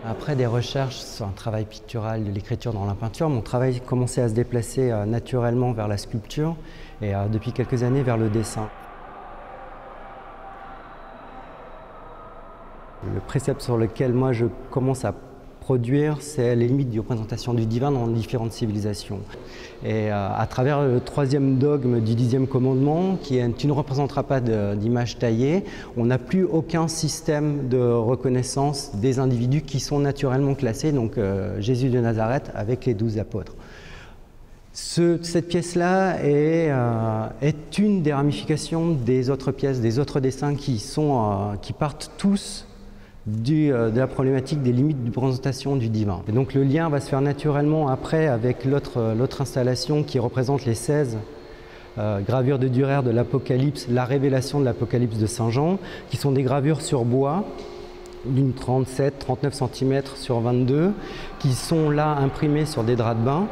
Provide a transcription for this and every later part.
Après des recherches sur un travail pictural de l'écriture dans la peinture, mon travail commençait à se déplacer naturellement vers la sculpture et depuis quelques années vers le dessin. Le précepte sur lequel moi je commence à produire, c'est les limites de représentation du divin dans différentes civilisations. Et à travers le troisième dogme du 10e commandement, qui est « tu ne représenteras pas d'image taillée », on n'a plus aucun système de reconnaissance des individus qui sont naturellement classés, donc Jésus de Nazareth avec les 12 apôtres. Cette pièce-là est une des ramifications des autres pièces, des autres dessins qui partent tous de la problématique des limites de représentation du divin. Et donc le lien va se faire naturellement après avec l'autre installation qui représente les 16 gravures de Dürer de l'Apocalypse, la révélation de l'Apocalypse de Saint Jean, qui sont des gravures sur bois d'une 37-39 cm sur 22, qui sont là imprimées sur des draps de bain.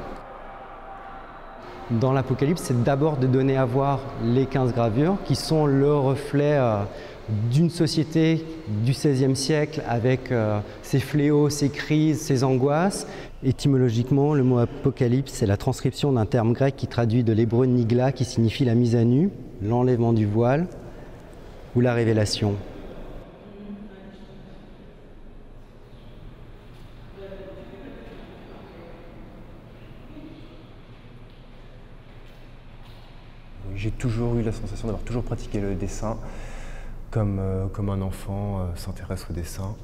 Dans l'Apocalypse, c'est d'abord de donner à voir les 15 gravures qui sont le reflet d'une société du XVIe siècle avec ses fléaux, ses crises, ses angoisses. Étymologiquement, le mot apocalypse, c'est la transcription d'un terme grec qui traduit de l'hébreu nigla, qui signifie la mise à nu, l'enlèvement du voile ou la révélation. J'ai toujours eu la sensation d'avoir toujours pratiqué le dessin. Comme un enfant s'intéresse au dessin.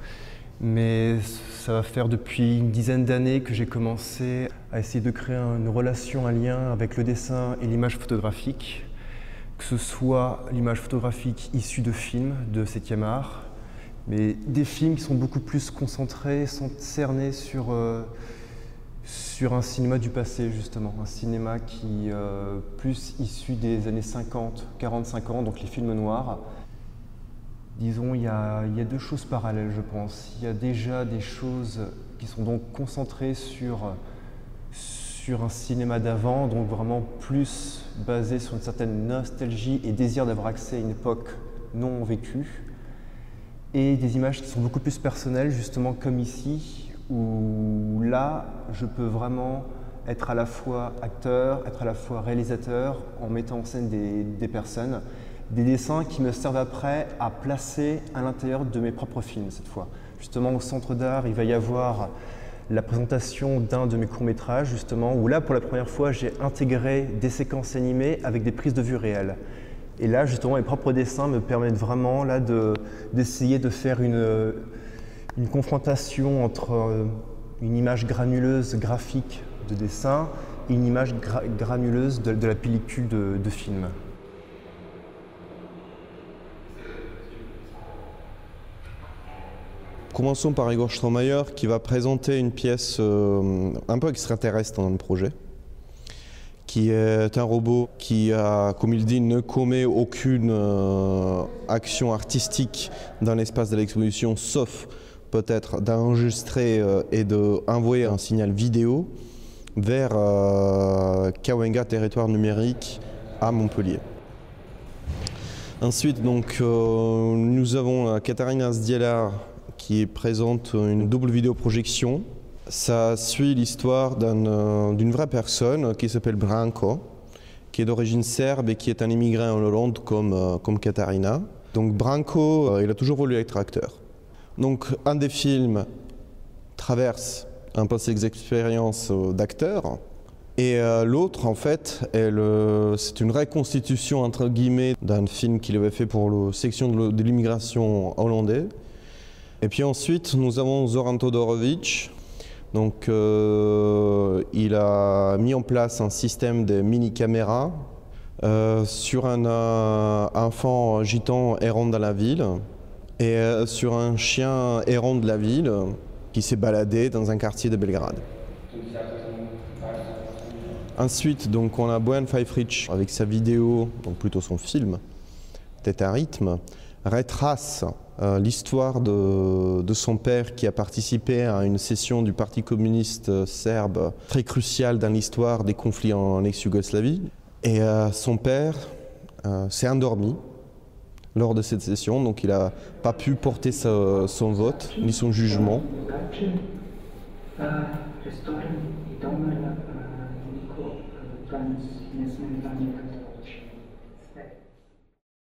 Mais ça va faire depuis une dizaine d'années que j'ai commencé à essayer de créer une relation, un lien avec le dessin et l'image photographique, que ce soit l'image photographique issue de films de 7e art, mais des films qui sont beaucoup plus concentrés, sont cernés sur un cinéma du passé justement, un cinéma qui plus issu des années 50, 40-50, donc les films noirs. Disons, il y a deux choses parallèles, je pense. Il y a déjà des choses qui sont donc concentrées sur un cinéma d'avant, donc vraiment plus basé sur une certaine nostalgie et désir d'avoir accès à une époque non vécue. Et des images qui sont beaucoup plus personnelles, justement comme ici, où là, je peux vraiment être à la fois acteur, être à la fois réalisateur, en mettant en scène des personnes. Des dessins qui me servent après à placer à l'intérieur de mes propres films cette fois. Justement au Centre d'Art, il va y avoir la présentation d'un de mes courts-métrages justement, où là pour la première fois j'ai intégré des séquences animées avec des prises de vue réelles. Et là justement mes propres dessins me permettent vraiment là d'essayer de faire une confrontation entre une image granuleuse graphique de dessin et une image granuleuse de la pellicule de film. Commençons par Igor Strohmayer qui va présenter une pièce un peu extraterrestre dans le projet, qui est un robot qui, comme il dit, ne commet aucune action artistique dans l'espace de l'exposition, sauf peut-être d'enregistrer et d'envoyer un signal vidéo vers Cahuenga, territoire numérique, à Montpellier. Ensuite, donc, nous avons Katarina Zdiela qui présente une double vidéoprojection. Ça suit l'histoire d'une vraie personne qui s'appelle Branko, qui est d'origine serbe et qui est un immigré en Hollande comme Katarina. Donc Branko, il a toujours voulu être acteur. Donc un des films traverse un peu ses expériences d'acteur, et l'autre, en fait, c'est une reconstitution, entre guillemets, d'un film qu'il avait fait pour la section de l'immigration hollandaise. Et puis ensuite, nous avons Zoran Todorovic. Donc, il a mis en place un système de mini-caméras sur un enfant gitan errant dans la ville et sur un chien errant de la ville qui s'est baladé dans un quartier de Belgrade. Ensuite, donc, on a Bojan Fajfrić avec sa vidéo, donc plutôt son film, Tête à rythme, retrace l'histoire de son père qui a participé à une session du Parti communiste serbe très cruciale dans l'histoire des conflits en ex-Yougoslavie. Et son père s'est endormi lors de cette session, donc il n'a pas pu porter son vote ni son jugement. Ресторан и дома Нико Ганс, местный